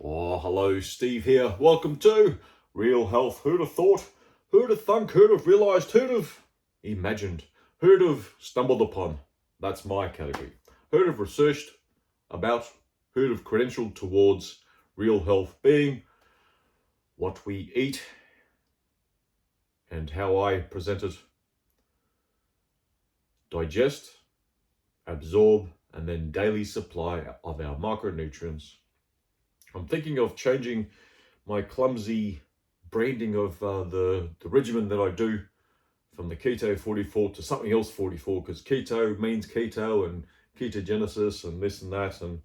Oh, hello, Steve here. Welcome to Real Health. Who'd have thought? Who'd have thunk? Who'd have realised? Who'd have imagined? Who'd have stumbled upon? That's my category. Who'd have researched about? Who'd have credentialed towards real health being what we eat and how I present it, digest, absorb, and then daily supply of our micronutrients. I'm thinking of changing my clumsy branding of the regimen that I do from the Keto 44 to something else 44, because keto means keto and ketogenesis and this and that, and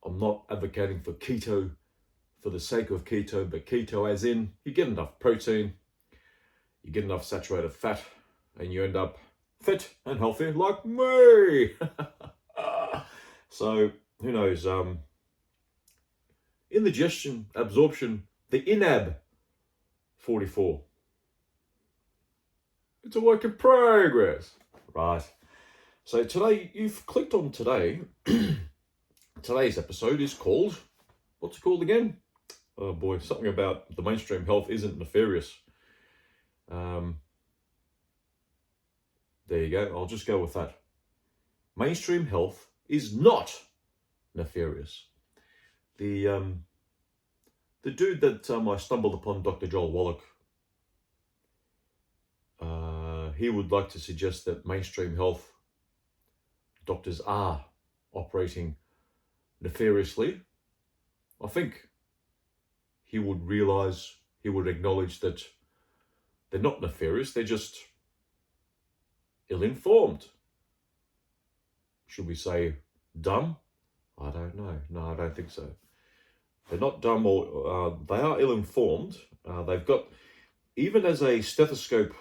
I'm not advocating for keto for the sake of keto, but keto as in you get enough protein, you get enough saturated fat, and you end up fit and healthy like me. So who knows? Indigestion, absorption, the INAB 44. It's a work in progress, right? So today you've clicked on today. Today's episode is called, what's it called again? Oh boy, something about the mainstream health isn't nefarious. There you go. I'll just go with that. Mainstream health is not nefarious. The dude that I stumbled upon, Dr. Joel Wallach, he would like to suggest that mainstream health doctors are operating nefariously. I think he would acknowledge that they're not nefarious, they're just ill-informed. Should we say dumb? I don't know. No, I don't think so. They're not dumb, or they are ill-informed. They've got, even as a stethoscope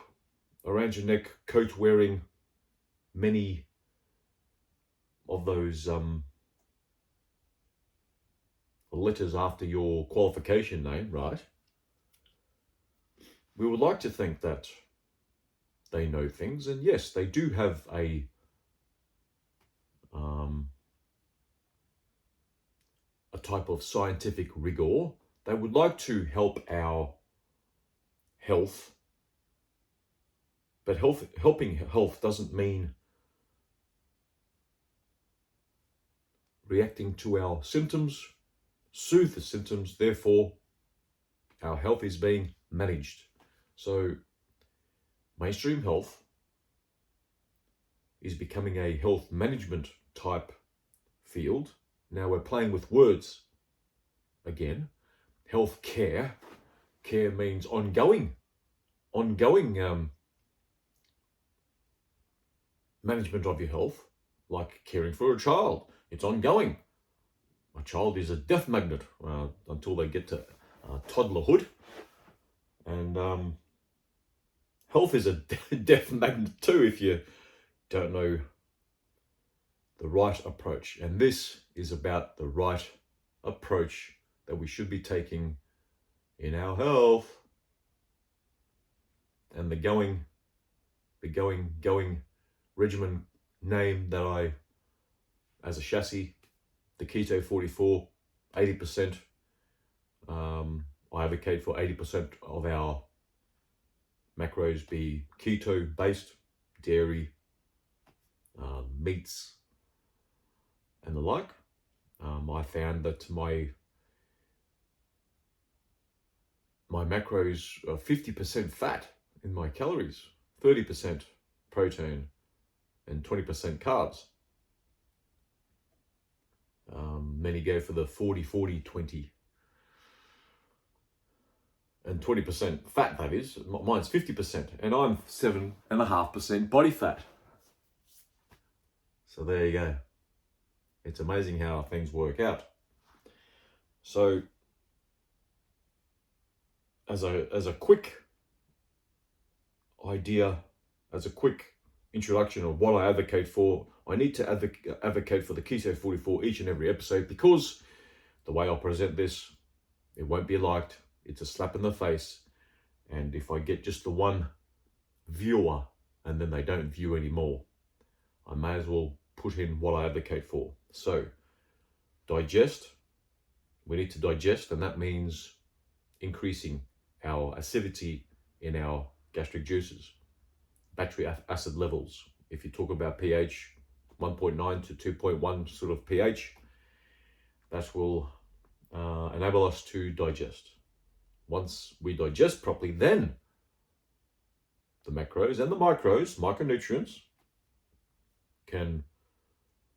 around your neck, coat wearing, many of those letters after your qualification name, right? We would like to think that they know things, and yes, they do have a type of scientific rigor. They would like to help our health, but helping health doesn't mean reacting to our symptoms, soothe the symptoms, therefore our health is being managed. So mainstream health is becoming a health management type field. Now we're playing with words again. Health care. Care means ongoing management of your health, like caring for a child. It's ongoing. My child is a death magnet until they get to toddlerhood. And health is a death magnet too if you don't know the right approach. And this is about the right approach that we should be taking in our health. And the going regimen name that I, as a chassis, the Keto 44, 80%. I advocate for 80% of our macros be keto based, dairy, meats, and the like. I found that my macros are 50% fat in my calories, 30% protein, and 20% carbs. Many go for the 40-40-20. And 20% fat, that is. Mine's 50%, and I'm 7.5% body fat. So there you go. It's amazing how things work out. So as a quick idea, as a quick introduction of what I advocate for, I need to advocate for the Keto 44 each and every episode, because the way I'll present this, it won't be liked. It's a slap in the face. And if I get just the one viewer and then they don't view anymore, I may as well put in what I advocate for. So digest. We need to digest, and that means increasing our acidity in our gastric juices, battery acid levels. If you talk about pH, 1.9 to 2.1 sort of pH, that will enable us to digest. Once we digest properly, then the macros and the micronutrients, can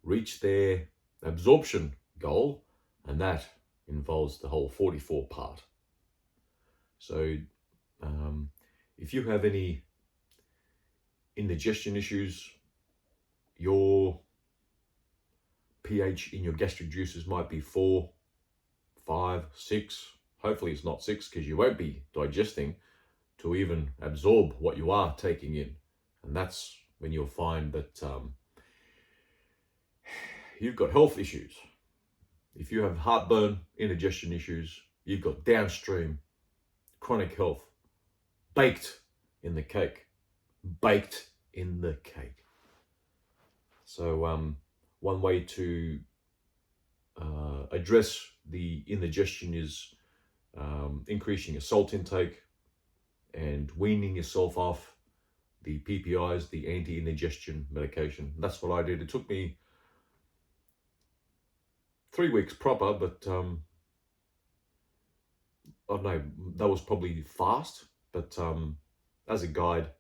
reach their absorption goal, and that involves the whole 44 part. So if you have any indigestion issues, your pH in your gastric juices might be 4, 5, 6. Hopefully it's not 6, because you won't be digesting to even absorb what you are taking in. And that's when you'll find that you've got health issues. If you have heartburn, indigestion issues, you've got downstream chronic health baked in the cake. Baked in the cake. So one way to address the indigestion is increasing your salt intake and weaning yourself off the PPIs, the anti-indigestion medication. That's what I did. It took me 3 weeks proper, but I don't know, that was probably fast. But as a guide,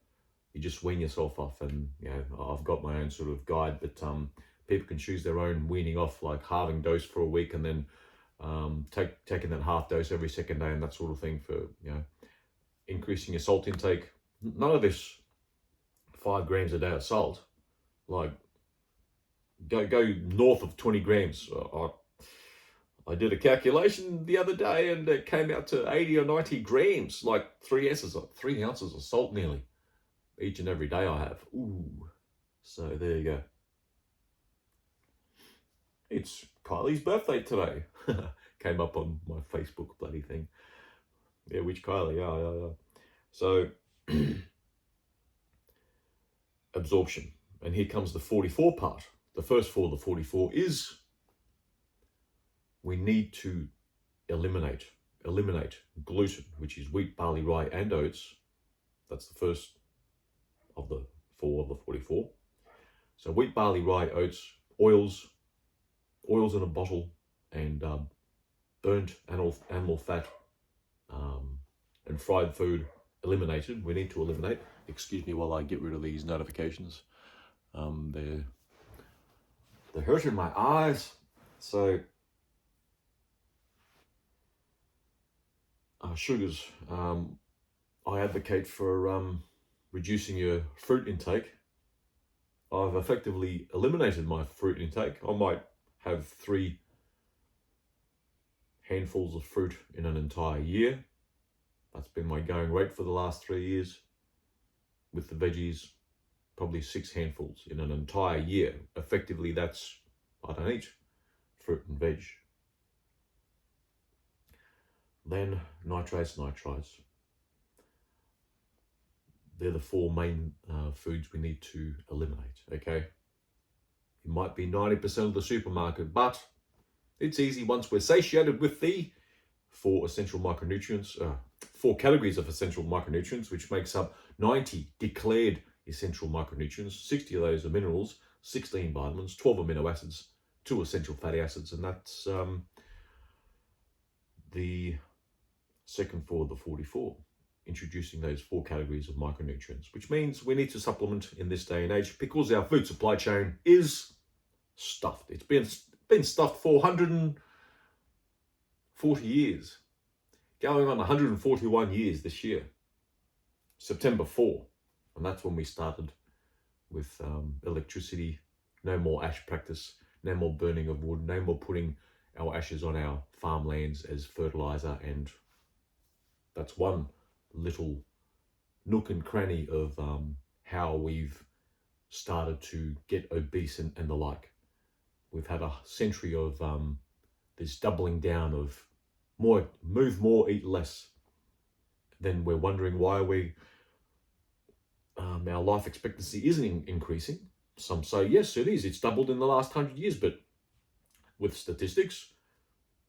you just wean yourself off, and I've got my own sort of guide, but people can choose their own weaning off, like halving dose for a week, and then taking that half dose every second day, and that sort of thing for increasing your salt intake. None of this 5 grams a day of salt. Like go north of 20 grams. I did a calculation the other day, and it came out to 80 or 90 grams, like 3 ounces of salt nearly each and every day I have. Ooh. So there you go. It's Kylie's birthday today. Came up on my Facebook bloody thing. Yeah, which Kylie? Yeah. So absorption. And here comes the 44 part. The first for the 44 is we need to eliminate gluten, which is wheat, barley, rye, and oats. That's the first of the 4 of the 44. So wheat, barley, rye, oats, oils in a bottle, and burnt animal fat and fried food eliminated. We need to eliminate. Excuse me while I get rid of these notifications. They're hurting my eyes. So sugars. I advocate for reducing your fruit intake. I've effectively eliminated my fruit intake. I might have 3 handfuls of fruit in an entire year. That's been my going rate for the last 3 years. With the veggies, probably 6 handfuls in an entire year. Effectively, that's, I don't eat fruit and veg. Then nitrates. They're the 4 main foods we need to eliminate, okay? It might be 90% of the supermarket, but it's easy once we're satiated with the 4 essential micronutrients, 4 categories of essential micronutrients, which makes up 90 declared essential micronutrients. 60 of those are minerals, 16 vitamins, 12 amino acids, 2 essential fatty acids, and that's the second for the 44. Introducing those 4 categories of micronutrients, which means we need to supplement in this day and age because our food supply chain is stuffed. It's been stuffed for 140 years, going on 141 years this year, September 4, and that's when we started with electricity. No more ash practice, no more burning of wood, no more putting our ashes on our farmlands as fertilizer, and that's one little nook and cranny of how we've started to get obese and the like. We've had a century of this doubling down of move more, eat less. Then we're wondering why our life expectancy isn't increasing. Some say yes, it is. It's doubled in the last 100 years, but with statistics.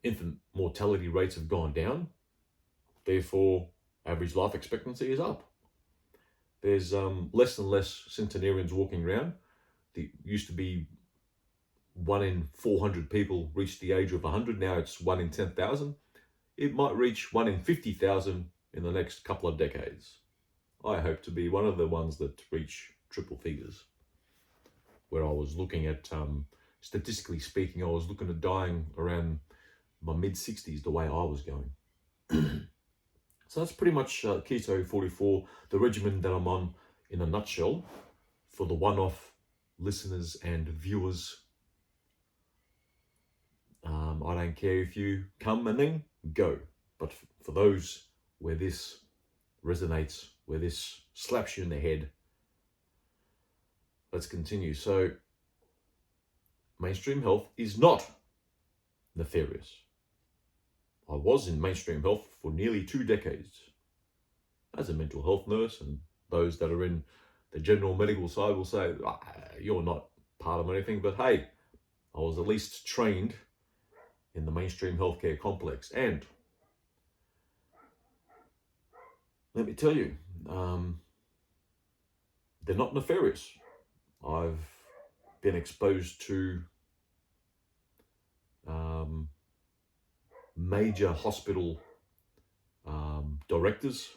Infant mortality rates have gone down. Therefore, average life expectancy is up. There's less and less centenarians walking around. There used to be 1 in 400 people reached the age of 100. Now it's 1 in 10,000. It might reach 1 in 50,000 in the next couple of decades. I hope to be one of the ones that reach triple figures. Where I was looking at, statistically speaking, I was looking at dying around my mid-60s the way I was going. So that's pretty much Keto 44, the regimen that I'm on in a nutshell for the one-off listeners and viewers. I don't care if you come and then go, but for those where this resonates, where this slaps you in the head, let's continue. So, mainstream health is not nefarious. I was in mainstream health for nearly 2 decades as a mental health nurse, and those that are in the general medical side will say, you're not part of anything, but hey, I was at least trained in the mainstream healthcare complex. And let me tell you, they're not nefarious. I've been exposed to major hospital directors,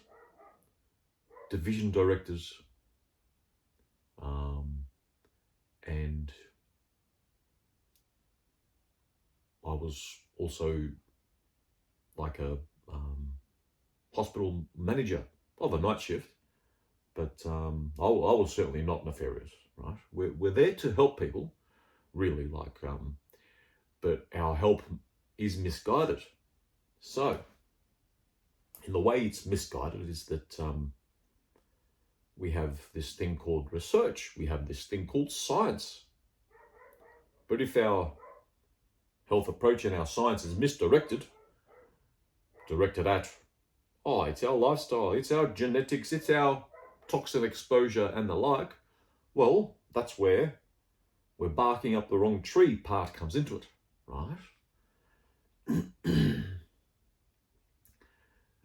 division directors, and I was also like a hospital manager of a night shift, but I was certainly not nefarious, right? We're there to help people, really, but our help is misguided. So, in the way it's misguided is that we have this thing called research, we have this thing called science. But if our health approach and our science is misdirected, directed at, it's our lifestyle, it's our genetics, it's our toxin exposure and the like, well, that's where we're barking up the wrong tree part comes into it, right?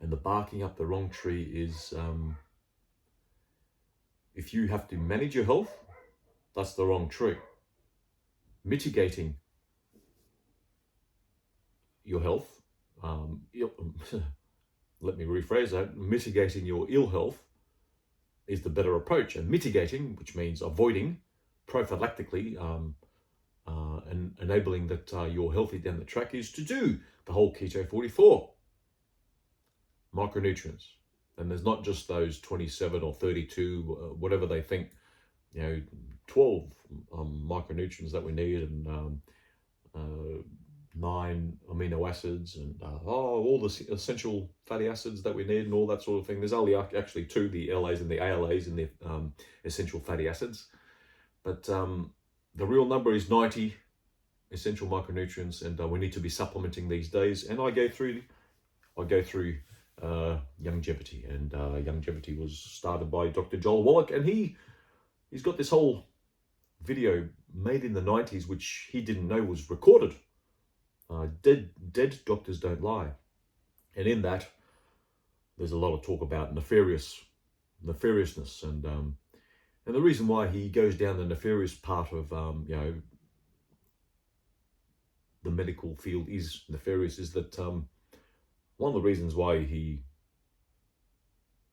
And the barking up the wrong tree is, if you have to manage your health, that's the wrong tree. Mitigating your health, let me rephrase that, mitigating your ill health is the better approach. And mitigating, which means avoiding prophylactically, and enabling that you're healthy down the track, is to do the whole Keto 44. Micronutrients. And there's not just those 27 or 32, whatever they think, 12 micronutrients that we need, and 9 amino acids, and all the essential fatty acids that we need, and all that sort of thing. There's only actually 2, the LAs and the ALAs, and the essential fatty acids. But the real number is 90 essential micronutrients, and we need to be supplementing these days. And I go through longevity, and longevity was started by Dr. Joel Wallach, and he's got this whole video made in the 90s, which he didn't know was recorded. Dead doctors don't lie. And in that, there's a lot of talk about nefariousness, and the reason why he goes down the nefarious part of the medical field is nefarious is that one of the reasons why he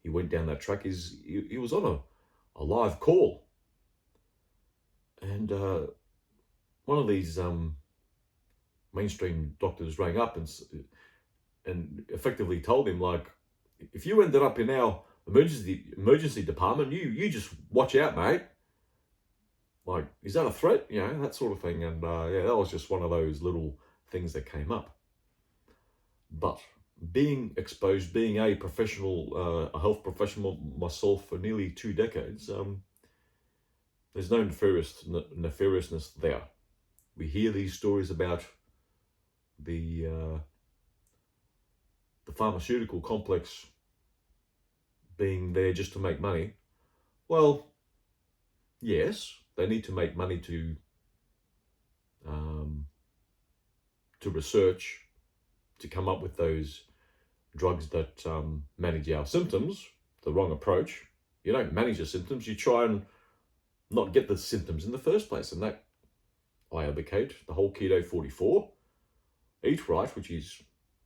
went down that track is he was on a live call, and one of these mainstream doctors rang up and effectively told him, like, if you ended up in our emergency department, you just watch out, mate. Like, is that a threat? That sort of thing. And that was just one of those little things that came up. But being exposed, being a professional, a health professional myself for nearly 2 decades, there's no nefariousness there. We hear these stories about the pharmaceutical complex being there just to make money. Well, yes, they need to make money to to research to come up with those drugs that manage our symptoms. The wrong approach. You don't manage your symptoms, you try and not get the symptoms in the first place. And that I advocate the whole keto 44. Eat right, which is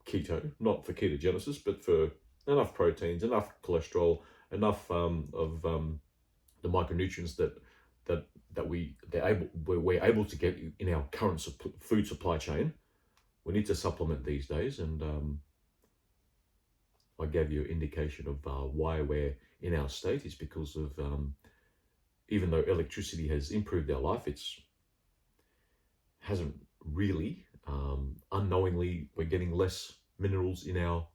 keto, not for ketogenesis, but for enough proteins, enough cholesterol, enough of the micronutrients that we're able to get in our current food supply chain. We need to supplement these days, and I gave you an indication of why we're in our state. Is because of even though electricity has improved our life, it's hasn't really. Unknowingly, we're getting less minerals in our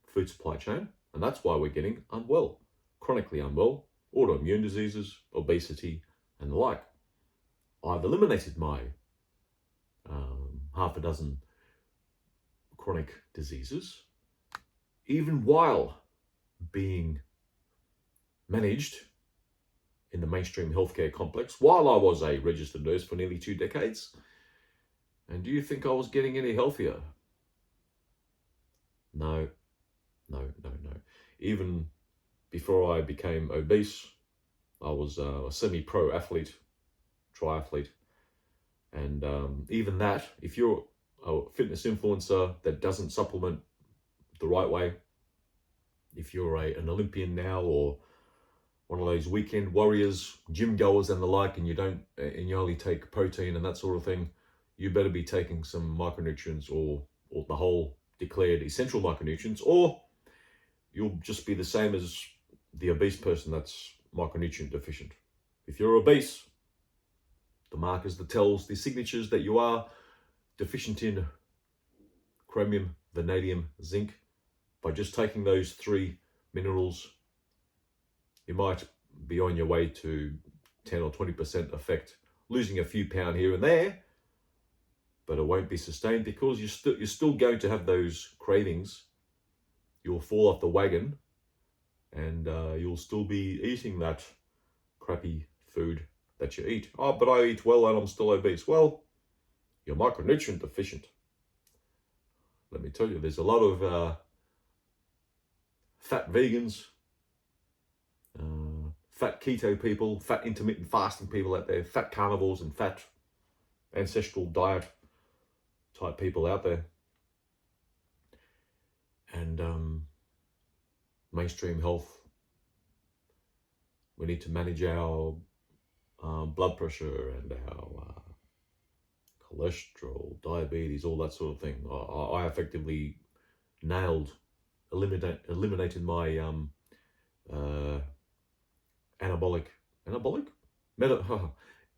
food supply chain, and that's why we're getting unwell, chronically unwell, autoimmune diseases, obesity, and the like. I've eliminated my half a dozen chronic diseases, even while being managed in the mainstream healthcare complex, while I was a registered nurse for nearly 2 decades. And do you think I was getting any healthier? No. Even before I became obese, I was a semi-pro athlete, triathlete. And even that, if you're a fitness influencer that doesn't supplement the right way, if you're an Olympian now or one of those weekend warriors, gym goers and the like, and you only take protein and that sort of thing, you better be taking some micronutrients or the whole declared essential micronutrients, or you'll just be the same as the obese person that's micronutrient deficient. If you're obese, the markers, the tells, the signatures that you are deficient in chromium, vanadium, zinc, by just taking those 3 minerals, you might be on your way to 10 or 20% effect, losing a few pounds here and there, but it won't be sustained because you're still going to have those cravings. You'll fall off the wagon, and you'll still be eating that crappy food that you eat. Oh, but I eat well and I'm still obese. Well, you're micronutrient deficient. Let me tell you, there's a lot of fat vegans, fat keto people, fat intermittent fasting people out there, fat carnivores and fat ancestral diet type people out there. And mainstream health, we need to manage our blood pressure and our cholesterol, diabetes, all that sort of thing. I effectively eliminated my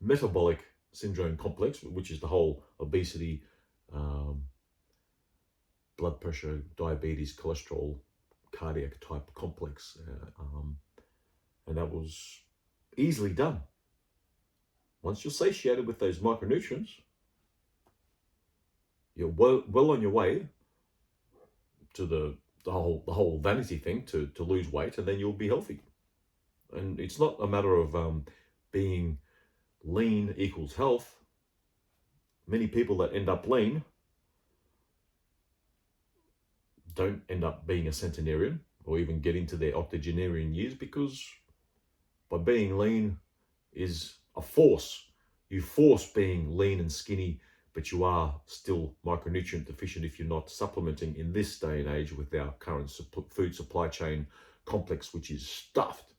metabolic syndrome complex, which is the whole obesity, blood pressure, diabetes, cholesterol, cardiac type complex, and that was easily done. Once you're satiated with those micronutrients, you're well on your way to the whole vanity thing to lose weight, and then you'll be healthy. And it's not a matter of being lean equals health. Many people that end up lean don't end up being a centenarian or even get into their octogenarian years, because by being lean is a force. You force being lean and skinny, but you are still micronutrient deficient if you're not supplementing in this day and age with our current food supply chain complex, which is stuffed.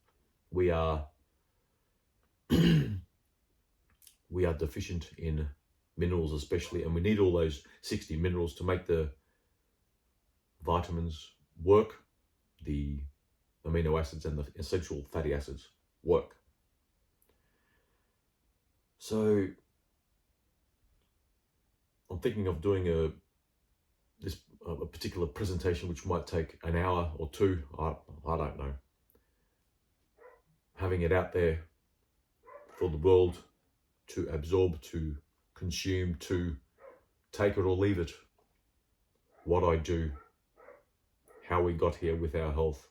We are deficient in minerals especially, and we need all those 60 minerals to make the vitamins work, the amino acids and the essential fatty acids work. So I'm thinking of doing a particular presentation which might take an hour or 2. I don't know. Having it out there for the world to absorb, to consume, to take it or leave it. What I do, how we got here with our health,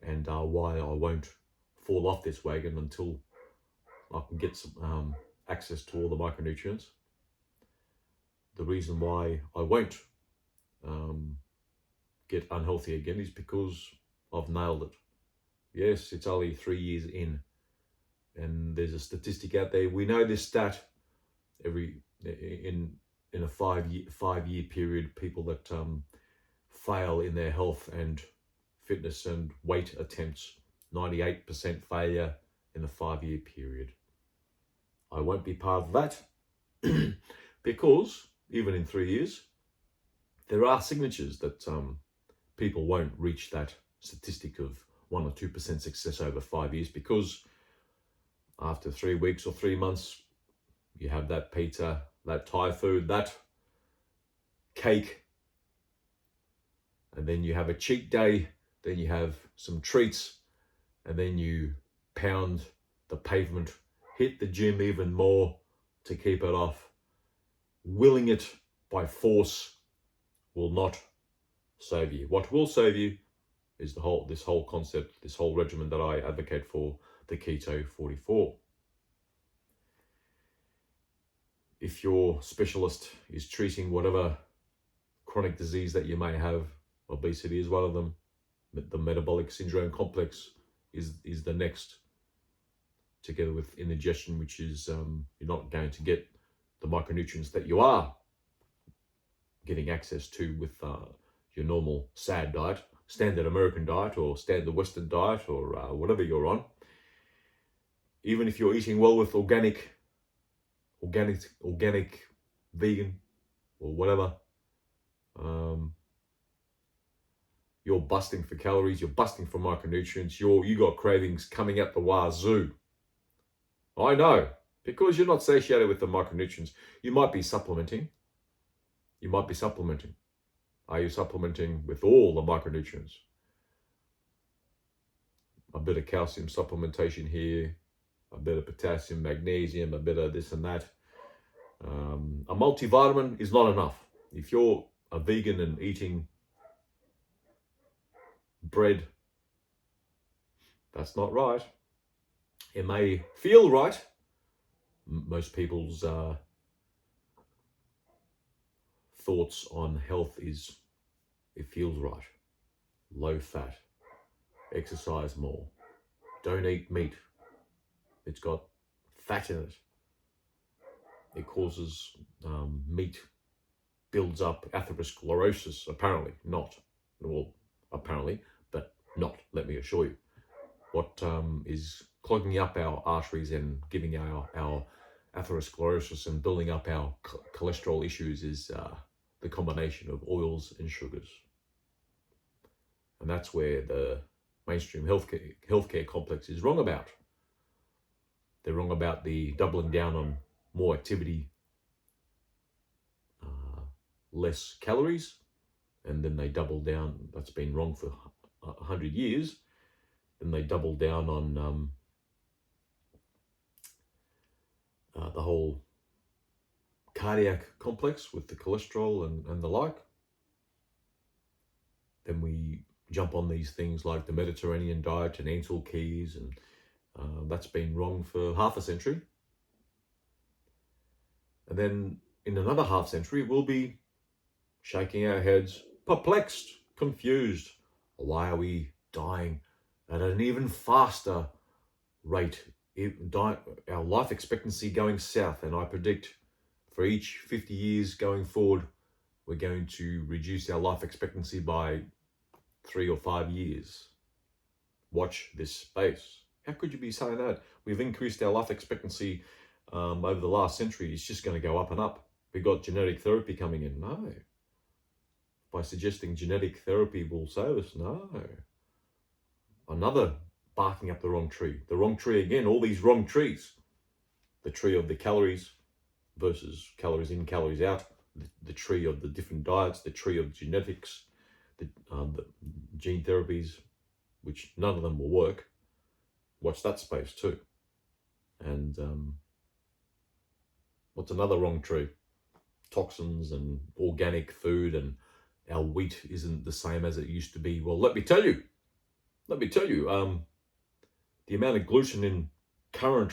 and why I won't fall off this wagon until I can get some access to all the micronutrients. the reason why I won't get unhealthy again is because I've nailed it. Yes, it's only 3 years in, and there's a statistic out there. We know this stat in a 5 year period, people that fail in their health and fitness and weight attempts, 98% failure in the 5 year period. I won't be part of that because even in 3 years, there are signatures that people won't reach that statistic of 1 or 2% success over 5 years, because after 3 weeks or 3 months, you have that pizza, that Thai food, that cake, and then you have a cheat day, then you have some treats, and then you pound the pavement, hit the gym even more to keep it off. Willing it by force will not save you. What will save you is this whole concept, this whole regimen that I advocate for, the Keto 44. If your specialist is treating whatever chronic disease that you may have, obesity is one of them, the metabolic syndrome complex is the next, together with indigestion, which is you're not going to get the micronutrients that you are getting access to with your normal SAD diet, standard American diet, or standard Western diet, or whatever you're on. Even if you're eating well with organic, vegan, or whatever, you're busting for calories, you're busting for micronutrients, you got cravings coming up the wazoo. I know, because you're not satiated with the micronutrients. You might be supplementing. Are you supplementing with all the micronutrients? A bit of calcium supplementation here, a bit of potassium, magnesium, a bit of this and that. A multivitamin is not enough. If you're a vegan and eating bread, that's not right. It may feel right. Most people's thoughts on health is, it feels right. Low fat, exercise more, don't eat meat, it's got fat in it, it causes meat builds up atherosclerosis, apparently, but not, let me assure you. What is clogging up our arteries and giving our atherosclerosis and building up our cholesterol issues is the combination of oils and sugars. And that's where the mainstream healthcare complex is wrong about. They're wrong about the doubling down on more activity, less calories, and then they double down. That's been wrong for 100 years. Then they double down on the whole cardiac complex with the cholesterol and the like. Then we jump on these things like the Mediterranean diet and Ansel Keys, and that's been wrong for half a century. And then in another half century, we'll be shaking our heads, perplexed, confused. Why are we dying at an even faster rate? Our life expectancy going south, and I predict for each 50 years going forward, we're going to reduce our life expectancy by 3 or 5 years. Watch this space. How could you be saying that? We've increased our life expectancy over the last century. It's just going to go up and up. We've got genetic therapy coming in. No. By suggesting genetic therapy will save us. No. Another barking up the wrong tree. The wrong tree again, all these wrong trees. The tree of the calories versus calories in, calories out. The tree of the different diets, the tree of genetics, the gene therapies, which none of them will work. Watch that space too. And what's another wrong tree? Toxins and organic food, and our wheat isn't the same as it used to be. Well, let me tell you, the amount of gluten in current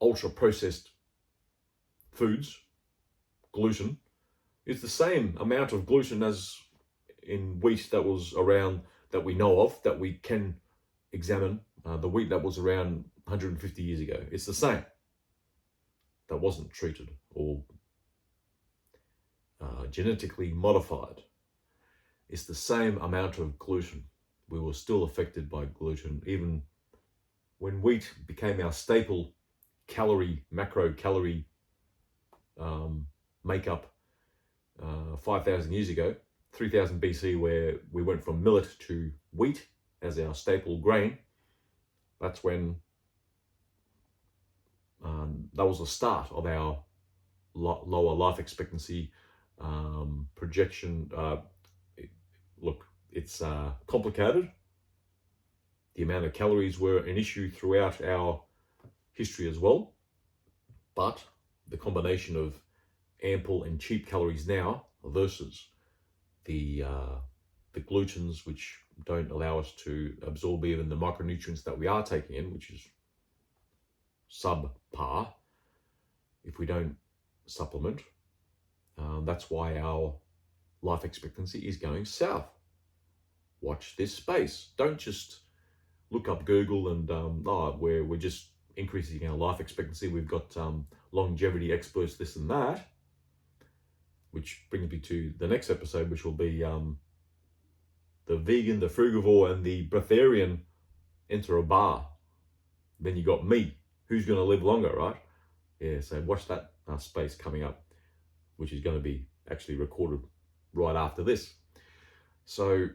ultra processed foods, gluten, It's the same amount of gluten as in wheat that was around, that we know of, that we can examine. The wheat that was around 150 years ago. It's the same. That wasn't treated or genetically modified. It's the same amount of gluten. We were still affected by gluten, even when wheat became our staple macro calorie makeup 5,000 years ago, 3000 BC, where we went from millet to wheat as our staple grain. That's when that was the start of our lower life expectancy projection. Look, it's complicated. The amount of calories were an issue throughout our history as well, but the combination of ample and cheap calories now versus the glutens, which don't allow us to absorb even the micronutrients that we are taking in, which is subpar if we don't supplement. That's why our life expectancy is going south. Watch this space. Don't just look up Google and we're just increasing our life expectancy. We've got longevity experts, this and that, which brings me to the next episode, which will be the vegan, the frugivore, and the breatharian enter a bar. Then you got me. Who's going to live longer, right? Yeah, so watch that space coming up, which is going to be actually recorded right after this. So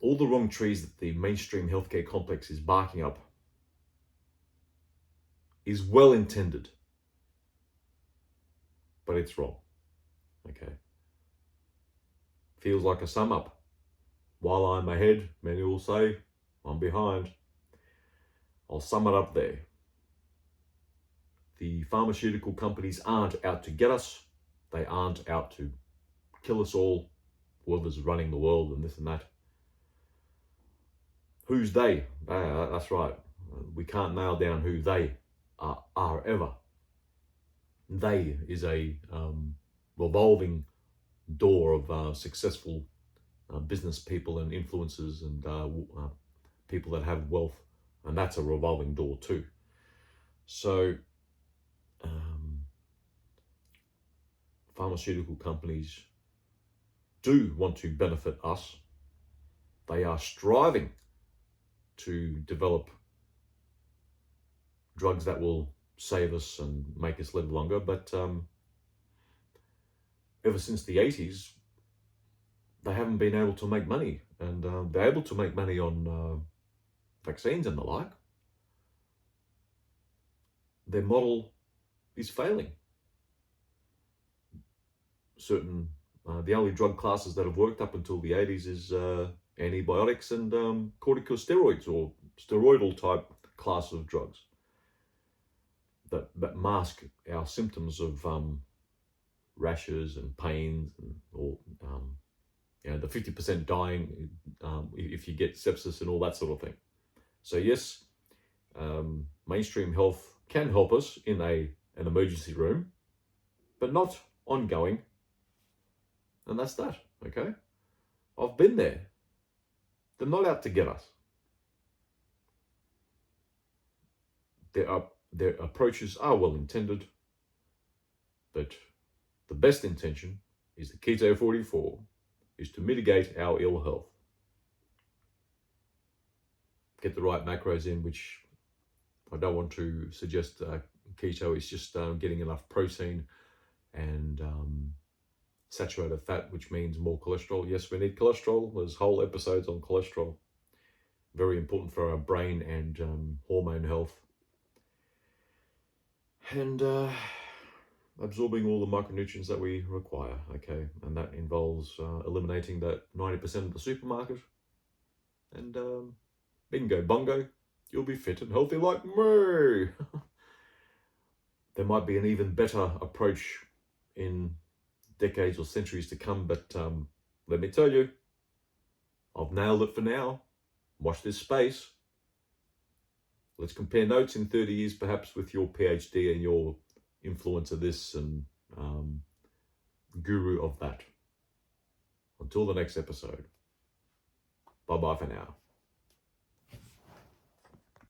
all the wrong trees that the mainstream healthcare complex is barking up is well intended, but it's wrong. Okay. Feels like a sum up. While I'm ahead, many will say I'm behind. I'll sum it up there. The pharmaceutical companies aren't out to get us. They aren't out to kill us all, whoever's running the world and this and that. Who's they? That's right. We can't nail down who they are ever. They is a revolving door of successful business people and influencers and people that have wealth, and that's a revolving door too. So pharmaceutical companies do want to benefit us. They are striving to develop drugs that will save us and make us live longer, but ever since the 80s, they haven't been able to make money, and they're able to make money on vaccines and the like. Their model is failing. The only drug classes that have worked up until the 80s is antibiotics and corticosteroids, or steroidal type class of drugs that mask our symptoms of rashes and pains, or the 50% dying if you get sepsis and all that sort of thing. So yes, mainstream health can help us in an emergency room, but not ongoing. And that's that, okay? I've been there. They're not out to get us. Their approaches are well intended, but the best intention is the Keto 44, is to mitigate our ill health. Get the right macros in, which I don't want to suggest keto is just getting enough protein and saturated fat, which means more cholesterol. Yes, we need cholesterol. There's whole episodes on cholesterol. Very important for our brain and hormone health. And absorbing all the micronutrients that we require, okay? And that involves eliminating that 90% of the supermarket. And bingo bongo, you'll be fit and healthy like me. There might be an even better approach in decades or centuries to come, but let me tell you, I've nailed it for now. Watch this space. Let's compare notes in 30 years, perhaps, with your PhD and your influence of this and guru of that. Until the next episode. Bye-bye for now.